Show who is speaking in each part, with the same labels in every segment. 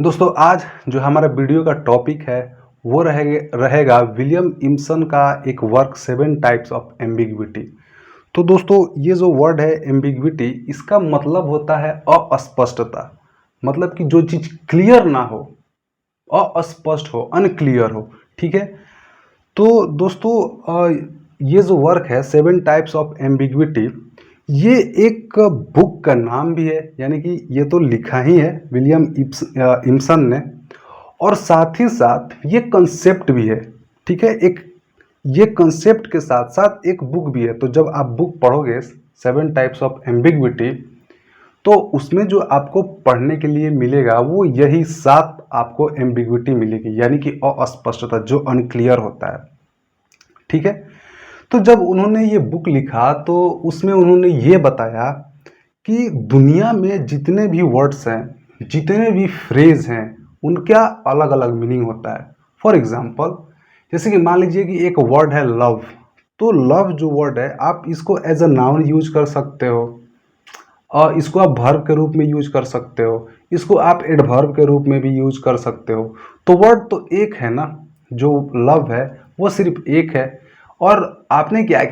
Speaker 1: दोस्तों आज जो हमारा वीडियो का टॉपिक है वो रहेगा विलियम इम्सन का एक वर्क 7 टाइप्स ऑफ एम्बिग्विटी। तो दोस्तों ये जो वर्ड है एम्बिग्विटी, इसका मतलब होता है अस्पष्टता। मतलब कि जो चीज़ क्लियर ना हो, अस्पष्ट हो, अनक्लियर हो। ठीक है। तो दोस्तों ये जो वर्क है 7 टाइप्स ऑफ एम्बिग्विटी, ये एक बुक का नाम भी है, यानी कि ये तो लिखा ही है विलियम इम्सन ने, और साथ ही साथ ये कंसेप्ट भी है। ठीक है। एक ये कंसेप्ट के साथ साथ एक बुक भी है। तो जब आप बुक पढ़ोगे 7 टाइप्स ऑफ एम्बिग्विटी, तो उसमें जो आपको पढ़ने के लिए मिलेगा वो यही 7 आपको एम्बिग्विटी मिलेगी, यानी कि अस्पष्टता, जो अनक्लियर होता है। ठीक है। तो जब उन्होंने ये बुक लिखा तो उसमें उन्होंने ये बताया कि दुनिया में जितने भी वर्ड्स हैं, जितने भी फ्रेज हैं, उनका अलग अलग मीनिंग होता है। फॉर एग्जाम्पल, जैसे कि मान लीजिए कि एक वर्ड है लव। तो लव जो वर्ड है, आप इसको एज अ नाउन यूज कर सकते हो, और इसको आप वर्ब के रूप में यूज कर सकते हो, इसको आप एडवर्ब के रूप में भी यूज कर सकते हो। तो वर्ड तो एक है ना, जो लव है वो सिर्फ एक है। और आपने क्या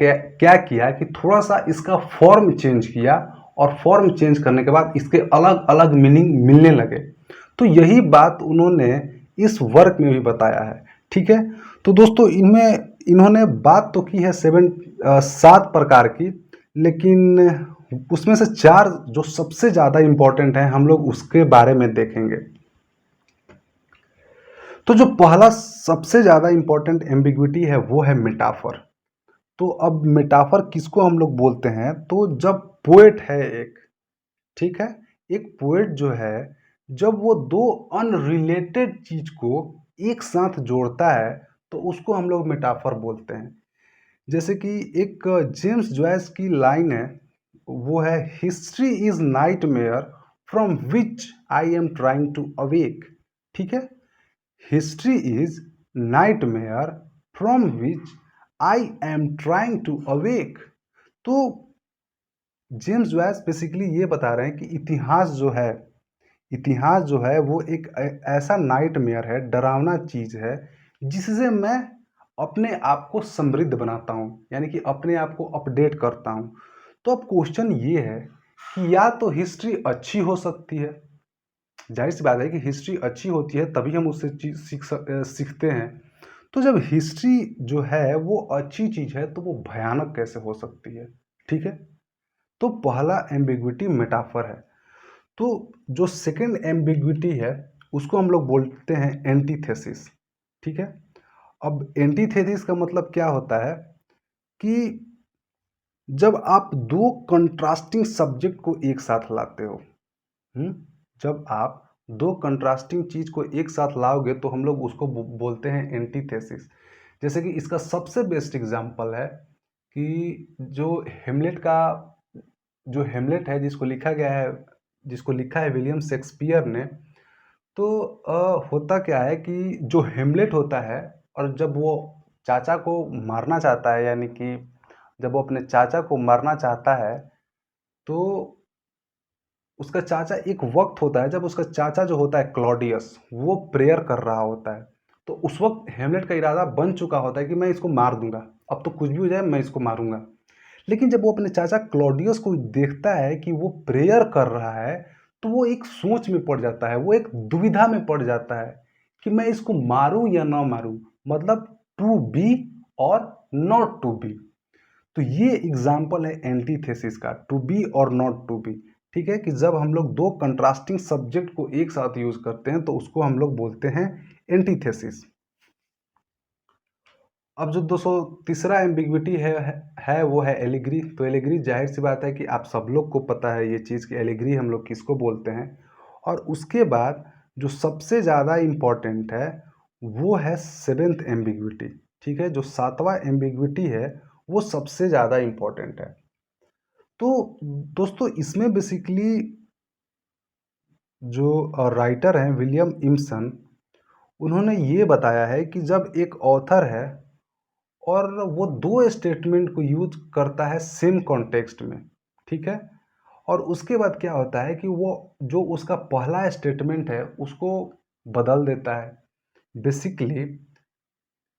Speaker 1: किया कि थोड़ा सा इसका फॉर्म चेंज किया, और फॉर्म चेंज करने के बाद इसके अलग अलग मीनिंग मिलने लगे। तो यही बात उन्होंने इस वर्क में भी बताया है। ठीक है। तो दोस्तों इनमें इन्होंने बात तो की है 7 प्रकार की, लेकिन उसमें से 4 जो सबसे ज़्यादा इंपॉर्टेंट है, हम लोग उसके बारे में देखेंगे। तो जो पहला सबसे ज़्यादा इंपॉर्टेंट एम्बिग्विटी है वो है मेटाफर। तो अब मेटाफर किसको हम लोग बोलते हैं? तो जब पोएट है एक, ठीक है, एक पोएट जो है, जब वो दो अनरिलेटेड चीज को एक साथ जोड़ता है, तो उसको हम लोग मेटाफर बोलते हैं। जैसे कि एक जेम्स जॉयस की लाइन है, वो है history is nightmare from which I am trying to awake. ठीक है। History is nightmare from which I am trying to awake. तो जेम्स जॉयस बेसिकली ये बता रहे हैं कि इतिहास जो है वो एक ऐसा नाइटमेयर है, डरावना चीज है, जिससे मैं अपने आप को समृद्ध बनाता हूँ, यानी कि अपने आप को अपडेट करता हूँ। तो अब क्वेश्चन ये है कि या तो हिस्ट्री अच्छी हो सकती है, जाहिर सी बात है कि हिस्ट्री अच्छी होती है तभी हम उससे चीज सीखते हैं। तो जब हिस्ट्री जो है वो अच्छी चीज है, तो वो भयानक कैसे हो सकती है? ठीक है। तो पहला एम्बिग्विटी मेटाफर है। तो जो सेकंड एम्बिग्विटी है, उसको हम लोग बोलते हैं एंटीथेसिस। ठीक है। अब एंटीथेसिस का मतलब क्या होता है कि जब आप दो कंट्रास्टिंग सब्जेक्ट को एक साथ लाते हो, हम्म, जब आप दो कंट्रास्टिंग चीज को एक साथ लाओगे, तो हम लोग उसको बोलते हैं एंटीथेसिस। जैसे कि इसका सबसे बेस्ट एग्जांपल है कि जो हेमलेट है, जिसको लिखा है विलियम शेक्सपियर ने। तो होता क्या है कि जो हेमलेट होता है, और जब वो चाचा को मारना चाहता है, यानी कि जब वो अपने चाचा को मारना चाहता है, तो उसका चाचा, एक वक्त होता है जब उसका चाचा जो होता है क्लॉडियस, वो प्रेयर कर रहा होता है। तो उस वक्त हेमलेट का इरादा बन चुका होता है कि मैं इसको मार दूंगा, अब तो कुछ भी हो जाए मैं इसको मारूंगा। लेकिन जब वो अपने चाचा क्लॉडियस को देखता है कि वो प्रेयर कर रहा है, तो वो एक सोच में पड़ जाता है, वो एक दुविधा में पड़ जाता है कि मैं इसको मारूं या ना मारूं, मतलब टू बी और नॉट टू बी। तो ये एग्जाम्पल है एंटीथेसिस का, टू बी और नॉट टू बी। ठीक है, कि जब हम लोग दो कंट्रास्टिंग सब्जेक्ट को एक साथ यूज करते हैं, तो उसको हम लोग बोलते हैं एंटीथेसिस। अब जो दोस्तों तीसरा एम्बिग्विटी है वो है एलिग्री। तो एलिग्री, जाहिर सी बात है कि आप सब लोग को पता है ये चीज़ कि एलिग्री हम लोग किसको बोलते हैं। और उसके बाद जो सबसे ज़्यादा इम्पॉर्टेंट है वो है सेवेंथ एम्बिग्विटी। ठीक है, जो 7वां एम्बिग्विटी है वो सबसे ज़्यादा इम्पॉर्टेंट है। तो दोस्तों इसमें बेसिकली जो राइटर हैं विलियम इम्सन, उन्होंने ये बताया है कि जब एक ऑथर है और वो दो स्टेटमेंट को यूज करता है सेम कॉन्टेक्स्ट में, ठीक है, और उसके बाद क्या होता है कि वो जो उसका पहला स्टेटमेंट है उसको बदल देता है। बेसिकली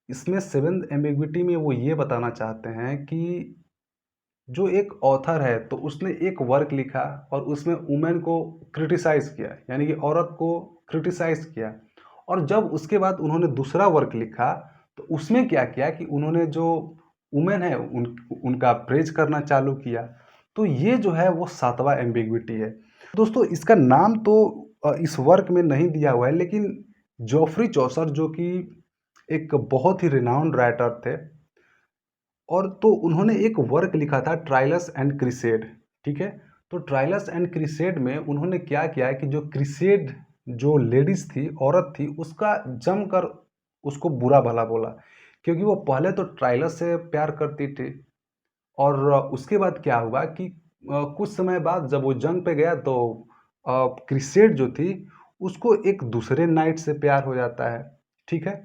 Speaker 1: इसमें सेवेंथ एम्बिग्विटी में वो ये बताना चाहते हैं कि जो एक ऑथर है तो उसने एक वर्क लिखा और उसमें वुमेन को क्रिटिसाइज किया, यानी कि औरत को क्रिटिसाइज किया। और जब उसके बाद उन्होंने दूसरा वर्क लिखा तो उसमें क्या किया कि उन्होंने जो वुमेन है उनका प्रेज करना चालू किया। तो ये जो है वो सातवां एम्बिग्विटी है। दोस्तों इसका नाम तो इस वर्क में नहीं दिया हुआ है, लेकिन जॉफ्री चौसर जो कि एक बहुत ही रिनाउंड राइटर थे, और तो उन्होंने एक वर्क लिखा था ट्रायलस एंड क्रिसेड। ठीक है, तो ट्रायलस एंड क्रिसेड में उन्होंने क्या किया है कि जो क्रिसेड जो लेडीज थी, औरत थी, उसका जमकर उसको बुरा भला बोला, क्योंकि वो पहले तो ट्रायलस से प्यार करती थी और उसके बाद क्या हुआ कि कुछ समय बाद जब वो जंग पे गया तो क्रिसेड जो थी उसको एक दूसरे नाइट से प्यार हो जाता है। ठीक है,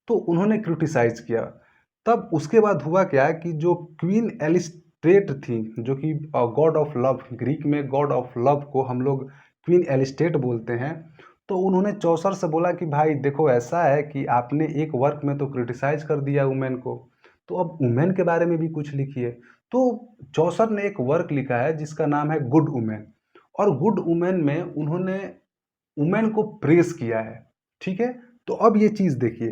Speaker 1: तो उन्होंने क्रिटिसाइज किया। तब उसके बाद हुआ क्या कि जो क्वीन एलिस्ट्रेट थी, जो कि गॉड ऑफ लव, ग्रीक में गॉड ऑफ लव को हम लोग क्वीन एलिस्ट्रेट बोलते हैं, तो उन्होंने चौसर से बोला कि भाई देखो ऐसा है कि आपने एक वर्क में तो क्रिटिसाइज कर दिया वुमेन को, तो अब वुमेन के बारे में भी कुछ लिखिए। तो चौसर ने एक वर्क लिखा है जिसका नाम है गुड वुमेन, और गुड वुमेन में उन्होंने वुमेन को प्रेस किया है। ठीक है, तो अब ये चीज़ देखिए,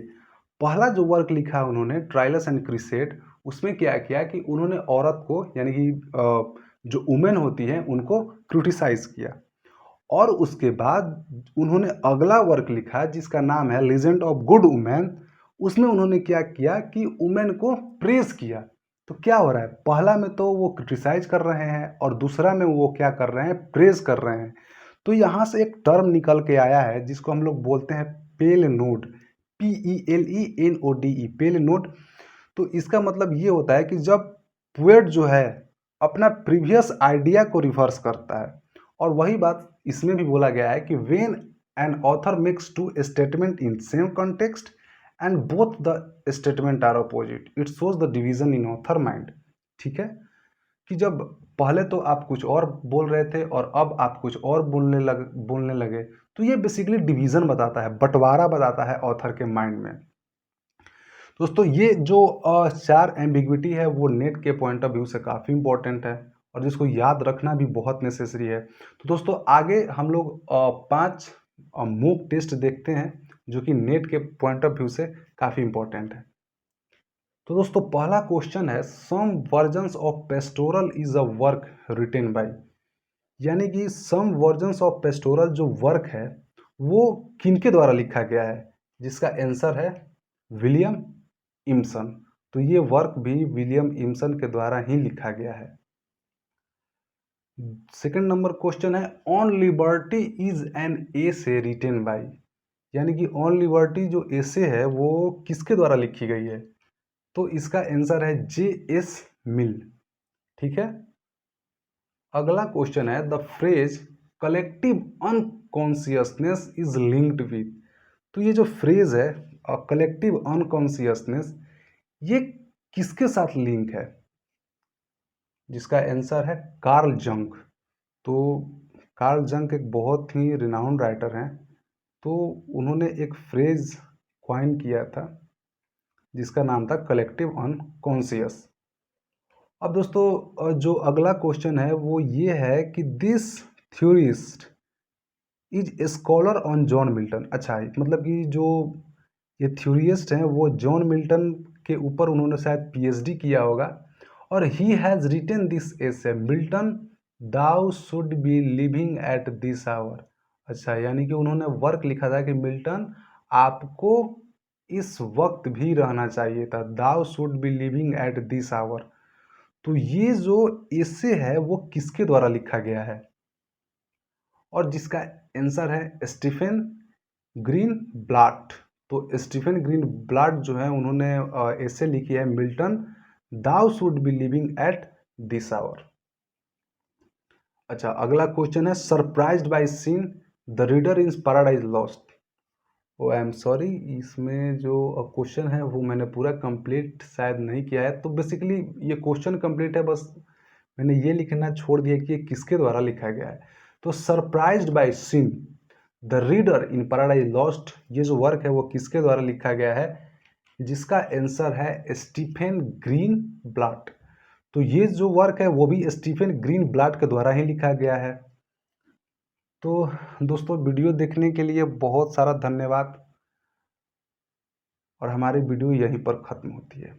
Speaker 1: पहला जो वर्क लिखा उन्होंने ट्रायलस एंड क्रिसेड, उसमें क्या किया कि उन्होंने औरत को, यानी कि जो वुमेन होती हैं उनको क्रिटिसाइज किया। और उसके बाद उन्होंने अगला वर्क लिखा जिसका नाम है लीजेंड ऑफ गुड वुमेन। उसमें उन्होंने क्या किया कि वुमेन को प्रेस किया। तो क्या हो रहा है, पहला में तो वो क्रिटिसाइज कर रहे हैं और दूसरा में वो क्या कर रहे हैं, प्रेस कर रहे हैं। तो यहाँ से एक टर्म निकल के आया है जिसको हम लोग बोलते हैं पेल नोड, PELENODE, पेल नोड। तो इसका मतलब ये होता है कि जब पोएट जो है अपना प्रीवियस आइडिया को रिवर्स करता है, और वही बात इसमें भी बोला गया है कि when an author makes two statement in same context and both the statement are opposite it shows the division in author mind. ठीक है, कि जब पहले तो आप कुछ और बोल रहे थे और अब आप कुछ और बोलने लगे, तो ये बेसिकली डिवीजन बताता है, बंटवारा बताता है ऑथर के माइंड में। दोस्तों ये जो चार एम्बिग्विटी है वो नेट के पॉइंट ऑफ व्यू से काफ़ी इंपॉर्टेंट है और जिसको याद रखना भी बहुत नेसेसरी है। तो दोस्तों आगे हम लोग 5 मॉक टेस्ट देखते हैं जो कि नेट के पॉइंट ऑफ व्यू से काफ़ी इंपॉर्टेंट है। तो दोस्तों पहला क्वेश्चन है, some versions of pastoral is a work written by, यानी कि सम वर्जन्स ऑफ पेस्टोरल जो वर्क है वो किनके द्वारा लिखा गया है, जिसका आंसर है विलियम इम्सन। तो ये वर्क भी विलियम इम्सन के द्वारा ही लिखा गया है। सेकंड नंबर क्वेश्चन है, on liberty is an essay retain by, यानी कि ऑन लिबर्टी जो एसे है वो किसके द्वारा लिखी गई है, तो इसका आंसर है JS मिल। ठीक है, अगला क्वेश्चन है, the phrase collective unconsciousness is linked with, तो ये जो फ्रेज है कलेक्टिव अनकॉन्शियसनेस, ये किसके साथ लिंक है, जिसका आंसर है कार्ल जंग। तो कार्ल जंग एक बहुत ही रिनाउंड राइटर हैं, तो उन्होंने एक फ्रेज क्वाइन किया था जिसका नाम था कलेक्टिव अनकॉन्शियस। अब दोस्तों जो अगला क्वेश्चन है वो ये है कि this theorist is scholar on John Milton. अच्छा, मतलब कि जो ये थ्योरिस्ट हैं वो जॉन मिल्टन के ऊपर उन्होंने शायद PhD किया होगा, और he has written this essay Milton thou should be living at this hour. अच्छा, यानी कि उन्होंने वर्क लिखा था कि मिल्टन आपको इस वक्त भी रहना चाहिए था, thou should be living at this hour. तो ये जो एसे है वो किसके द्वारा लिखा गया है, और जिसका आंसर है स्टीफन ग्रीन ब्लाट। तो स्टीफन ग्रीन ब्लाट जो है उन्होंने ऐसे लिखी है, Milton thou should be living at this hour. अच्छा, अगला क्वेश्चन है, surprised by sin the reader in Paradise Lost. Oh I am sorry, इसमें जो क्वेश्चन है वो मैंने पूरा कंप्लीट शायद नहीं किया है, तो बेसिकली ये क्वेश्चन कंप्लीट है, बस मैंने ये लिखना छोड़ दिया कि ये किसके द्वारा लिखा गया है। तो surprised by sin the reader in Paradise lost, ये जो वर्क है वो किसके द्वारा लिखा गया है, जिसका आंसर है स्टीफन ग्रीन ब्लाट। तो ये जो वर्क है वो भी स्टीफन ग्रीन ब्लाट के द्वारा ही लिखा गया है। तो दोस्तों वीडियो देखने के लिए बहुत सारा धन्यवाद, और हमारी वीडियो यहीं पर ख़त्म होती है।